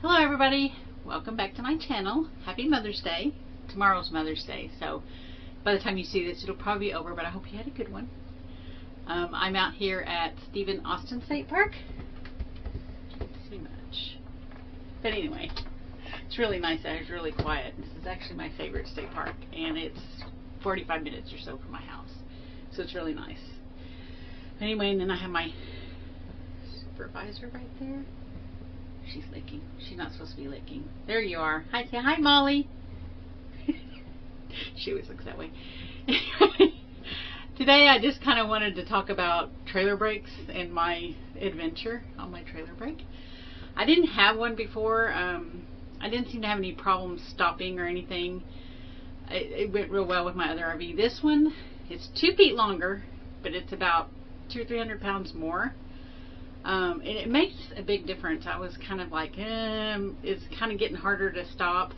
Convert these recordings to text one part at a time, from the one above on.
Hello everybody, welcome back to my channel. Happy Mother's Day. Tomorrow's Mother's Day, so by the time you see this it'll probably be over, but I hope you had a good one. I'm out here at Stephen Austin State Park. Can't see much. But anyway, it's really nice out. It's really quiet. This is actually my favorite state park, and it's 45 minutes or so from my house. So it's really nice. Anyway, and then I have my supervisor right there. She's licking. She's not supposed to be licking. There you are. Hi, say hi, Molly. She always looks that way. Today I just kind of wanted to talk about trailer brakes and my adventure on my trailer brake. I didn't have one before. I didn't seem to have any problems stopping or anything. It went real well with my other RV. This one is 2 feet longer, but it's about 200 or 300 pounds more. And it makes a big difference. I was kind of like, it's kind of getting harder to stop.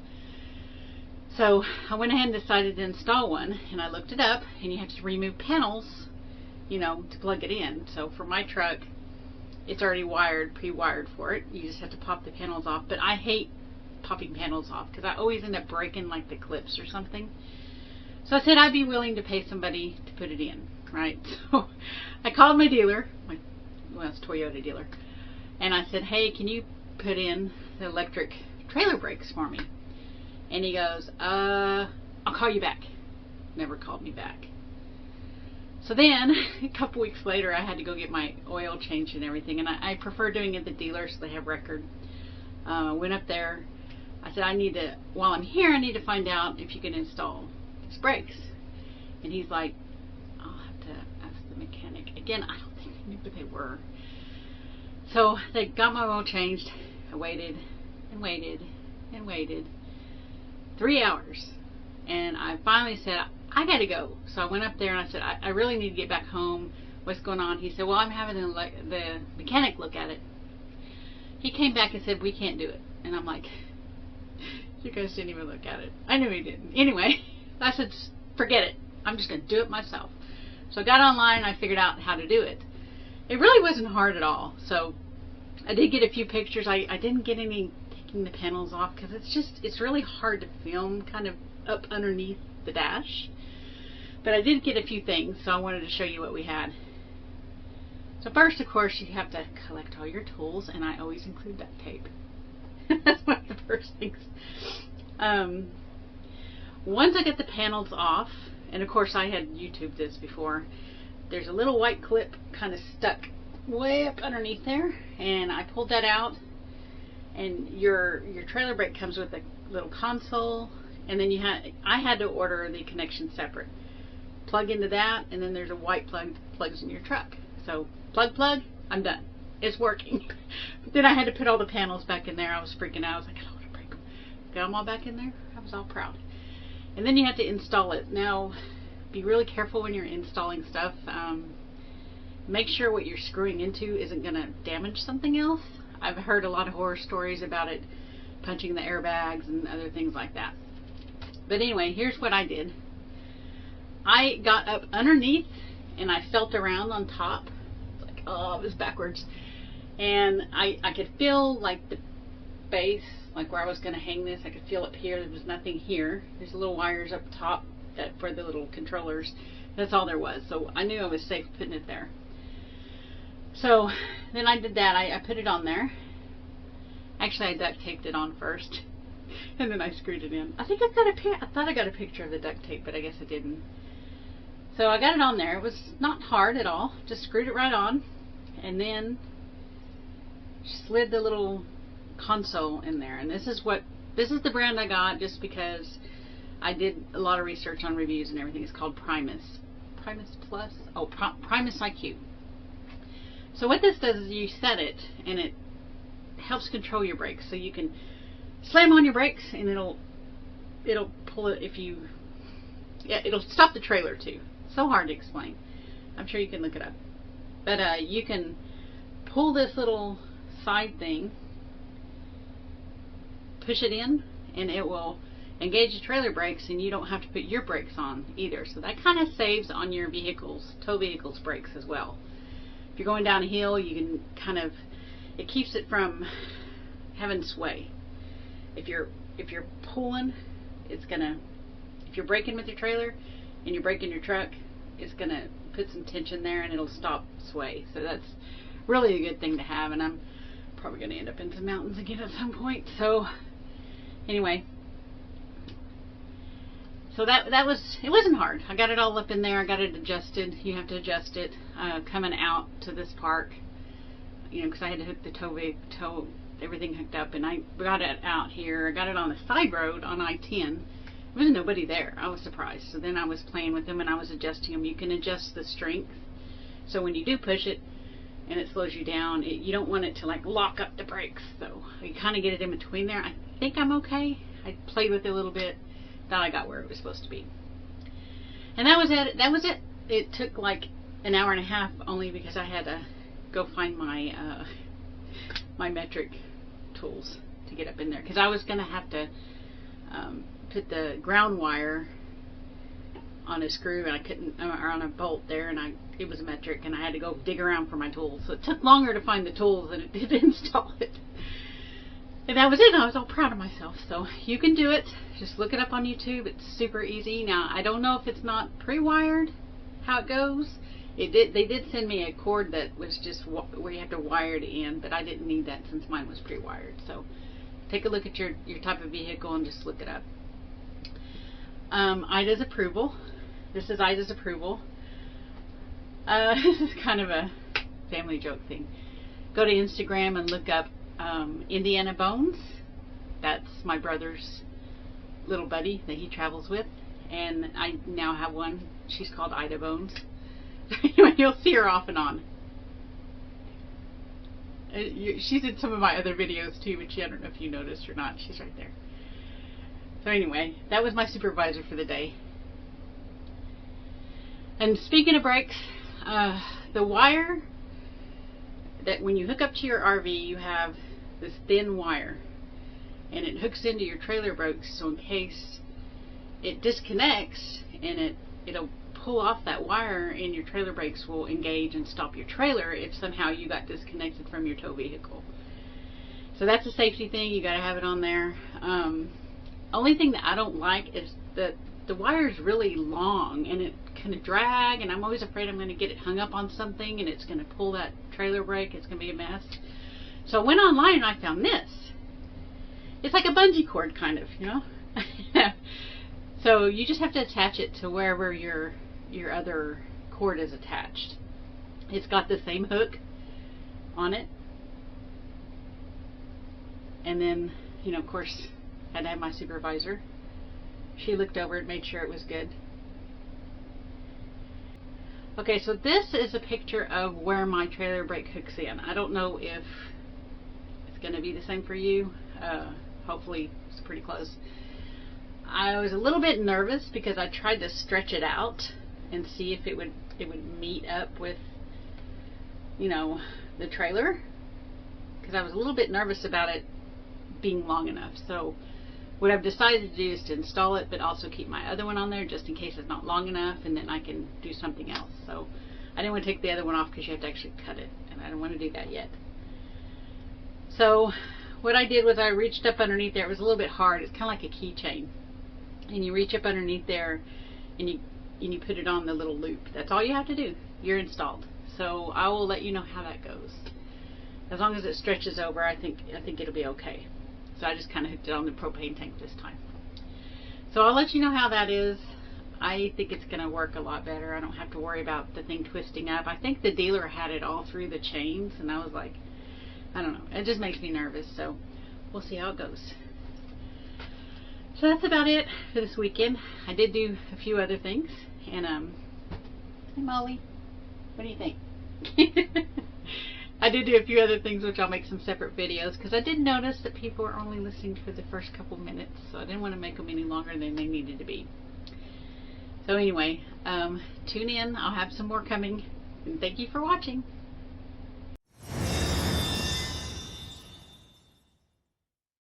So I went ahead and decided to install one, and I looked it up, and you have to remove panels, you know, to plug it in. So for my truck, it's already wired, pre-wired for it. You just have to pop the panels off, but I hate popping panels off because I always end up breaking like the clips or something. So I said I'd be willing to pay somebody to put it in, right? So I called my dealer, it's Toyota dealer, and I said, hey, can you put in the electric trailer brakes for me? And he goes, I'll call you back. Never called me back. So then a couple weeks later I had to go get my oil changed and everything, and I prefer doing it at the dealer so they have record. Went up there. I said, while I'm here, I need to find out if you can install these brakes. And he's like, I'll have to ask the mechanic. Again, I don't think they knew what they were. So they got my oil changed. I waited and waited and waited. 3 hours. And I finally said, I gotta go. So I went up there and I said, I really need to get back home. What's going on? He said, well, I'm having the mechanic look at it. He came back and said, we can't do it. And I'm like, you guys didn't even look at it. I knew he didn't. Anyway, I said, forget it. I'm just going to do it myself. So I got online and I figured out how to do it. It really wasn't hard at all. So I did get a few pictures. I didn't get any taking the panels off because it's really hard to film kind of up underneath the dash. But I did get a few things, so I wanted to show you what we had. So first, of course, you have to collect all your tools, and I always include duct tape. That's one of the first things. Once I get the panels off, and of course I had YouTubed this before, there's a little white clip kind of stuck way up underneath there, and I pulled that out, and your trailer brake comes with a little console, and then I had to order the connection separate. Plug into that, and then there's a white plug that plugs in your truck. So plug, I'm done. It's working. But then I had to put all the panels back in there. I was freaking out. I was like, I don't want to break them. Got them all back in there. I was all proud. And then you have to install it. Now, be really careful when you're installing stuff. Make sure what you're screwing into isn't going to damage something else. I've heard a lot of horror stories about it punching the airbags and other things like that. But anyway, here's what I did. I got up underneath and I felt around on top. It's like, oh, it was backwards. And I could feel like the base, like where I was going to hang this. I could feel up here. There was nothing here. There's little wires up top for the little controllers. That's all there was. So I knew I was safe putting it there. So then I did that. I put it on there. Actually, I duct taped it on first, and then I screwed it in. I think I thought I got a picture of the duct tape, but I guess I didn't. So I got it on there. It was not hard at all. Just screwed it right on, and then slid the little console in there. And this is the brand I got just because I did a lot of research on reviews and everything. It's called Primus Plus. Oh, Primus IQ. So what this does is you set it, and it helps control your brakes. So you can slam on your brakes, and it'll pull it it'll stop the trailer too. So hard to explain. I'm sure you can look it up. But you can pull this little side thing, push it in, and it will engage the trailer brakes, and you don't have to put your brakes on either. So that kind of saves on your tow vehicles brakes as well. If you're going down a hill, you can it keeps it from having sway. If you're pulling, it's gonna, if you're braking with your trailer and you're braking your truck, it's gonna put some tension there and it'll stop sway. So that's really a good thing to have, and I'm probably gonna end up in some mountains again at some point. So anyway, so that was, it wasn't hard. I got it all up in there. I got it adjusted. You have to adjust it coming out to this park, you know, because I had to hook the tow everything hooked up, and I got it out here. I got it on the side road on I-10. There was nobody there. I was surprised. So then I was playing with them and I was adjusting them. You can adjust the strength. So when you do push it and it slows you down, you don't want it to like lock up the brakes. So you kind of get it in between there. I think I'm okay. I played with it a little bit. Thought I got where it was supposed to be. And that was it. That was it. It took like an hour and a half only because I had to go find my my metric tools to get up in there, because I was going to have to put the ground wire on a screw, and I couldn't, or on a bolt there, and it was metric, and I had to go dig around for my tools. So it took longer to find the tools than it did to install it. And that was it. I was all proud of myself. So you can do it. Just look it up on YouTube. It's super easy. Now, I don't know if it's not pre-wired, how it goes. They did send me a cord that was just where you have to wire it in, but I didn't need that since mine was pre-wired. So take a look at your type of vehicle and just look it up. Ida's approval. This is Ida's approval. This is kind of a family joke thing. Go to Instagram and look up Indiana Bones. That's my brother's little buddy that he travels with, and I now have one. She's called Ida Bones. Anyway, you'll see her off and on. She's in some of my other videos too, but I don't know if you noticed or not. She's right there. So anyway, that was my supervisor for the day. And speaking of brakes, the wire that when you hook up to your RV, you have this thin wire, and it hooks into your trailer brakes, so in case it disconnects and it'll pull off that wire, and your trailer brakes will engage and stop your trailer if somehow you got disconnected from your tow vehicle. So that's a safety thing. You got to have it on there. Only thing that I don't like is that the wire is really long and it kind of drag, and I'm always afraid I'm going to get it hung up on something and it's going to pull that trailer brake. It's going to be a mess. So I went online and I found this. It's like a bungee cord kind of, you know. So you just have to attach it to wherever your other cord is attached. It's got the same hook on it, and then, you know, of course, I had to have my supervisor. She looked over it, made sure it was good. Okay, so this is a picture of where my trailer brake hooks in. I don't know if it's going to be the same for you. Hopefully it's pretty close. I was a little bit nervous because I tried to stretch it out and see if it would meet up with, you know, the trailer, because I was a little bit nervous about it being long enough. So what I've decided to do is to install it, but also keep my other one on there just in case it's not long enough, and then I can do something else. So I didn't want to take the other one off because you have to actually cut it, and I don't want to do that yet. So what I did was I reached up underneath there. It was a little bit hard. It's kind of like a keychain. And you reach up underneath there and you put it on the little loop. That's all you have to do. You're installed. So I will let you know how that goes. As long as it stretches over, I think it'll be okay. So I just kind of hooked it on the propane tank this time. So I'll let you know how that is. I think it's going to work a lot better. I don't have to worry about the thing twisting up. I think the dealer had it all through the chains, and I was like, I don't know. It just makes me nervous. So we'll see how it goes. So that's about it for this weekend. I did do a few other things, and hey Molly, what do you think? I did do a few other things which I'll make some separate videos, because I did notice that people are only listening for the first couple minutes, so I didn't want to make them any longer than they needed to be. So anyway, tune in. I'll have some more coming, and thank you for watching.